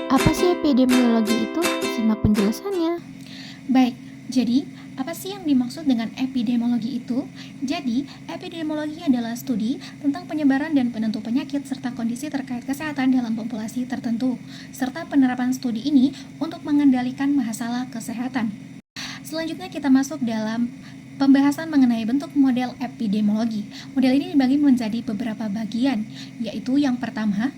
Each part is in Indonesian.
Apa sih epidemiologi itu? Simak penjelasannya. Baik, jadi apa sih yang dimaksud dengan epidemiologi itu? Jadi, epidemiologi adalah studi tentang penyebaran dan penentu penyakit serta kondisi terkait kesehatan dalam populasi tertentu, serta penerapan studi ini untuk mengendalikan masalah kesehatan. Selanjutnya kita masuk dalam pembahasan mengenai bentuk model epidemiologi. Model ini dibagi menjadi beberapa bagian, yaitu yang pertama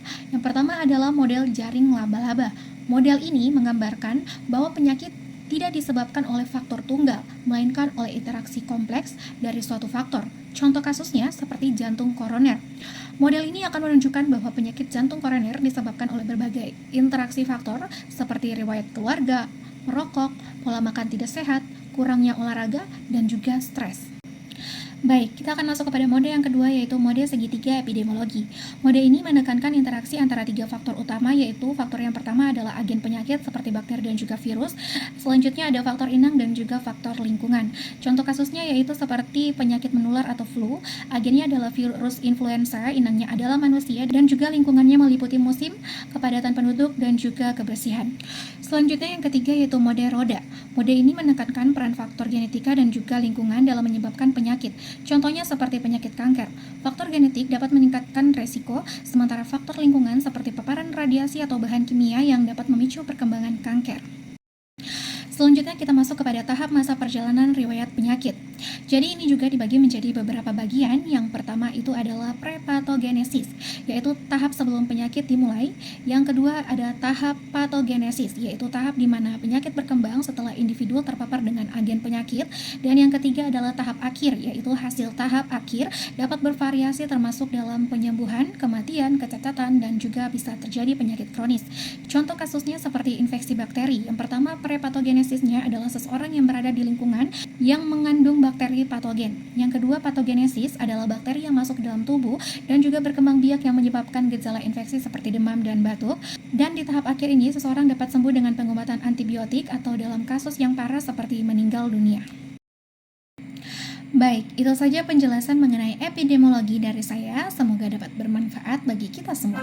adalah model jaring laba-laba. Model ini menggambarkan bahwa penyakit tidak disebabkan oleh faktor tunggal, melainkan oleh interaksi kompleks dari suatu faktor. Contoh kasusnya seperti jantung koroner. Model ini akan menunjukkan bahwa penyakit jantung koroner disebabkan oleh berbagai interaksi faktor seperti riwayat keluarga, merokok, pola makan tidak sehat, kurangnya olahraga, dan juga stres. Baik, kita akan masuk kepada mode yang kedua, yaitu mode segitiga epidemiologi. Mode ini menekankan interaksi antara tiga faktor utama, yaitu faktor yang pertama adalah agen penyakit seperti bakteri dan juga virus. Selanjutnya ada faktor inang dan juga faktor lingkungan. Contoh kasusnya yaitu seperti penyakit menular atau flu. Agennya adalah virus influenza, inangnya adalah manusia, dan juga lingkungannya meliputi musim, kepadatan penduduk, dan juga kebersihan. Selanjutnya yang ketiga yaitu mode roda. Mode ini menekankan peran faktor genetika dan juga lingkungan dalam menyebabkan penyakit. Contohnya seperti penyakit kanker. Faktor genetik dapat meningkatkan resiko, sementara faktor lingkungan seperti paparan radiasi atau bahan kimia yang dapat memicu perkembangan kanker. Selanjutnya kita masuk kepada tahap masa perjalanan riwayat penyakit. Jadi ini juga dibagi menjadi beberapa bagian. Yang pertama itu adalah prepatogenesis, yaitu tahap sebelum penyakit dimulai. Yang kedua ada tahap patogenesis, yaitu tahap di mana penyakit berkembang setelah individu terpapar dengan agen penyakit. Dan yang ketiga adalah tahap akhir, yaitu hasil tahap akhir dapat bervariasi termasuk dalam penyembuhan, kematian, kecacatan, dan juga bisa terjadi penyakit kronis. Contoh kasusnya seperti infeksi bakteri. Yang pertama prepatogenesisnya adalah seseorang yang berada di lingkungan yang mengandung bakteri patogen. Yang kedua, patogenesis adalah bakteri yang masuk ke dalam tubuh dan juga berkembang biak yang menyebabkan gejala infeksi seperti demam dan batuk. Dan di tahap akhir ini, seseorang dapat sembuh dengan pengobatan antibiotik atau dalam kasus yang parah seperti meninggal dunia. Baik, itu saja penjelasan mengenai epidemiologi dari saya. Semoga dapat bermanfaat bagi kita semua.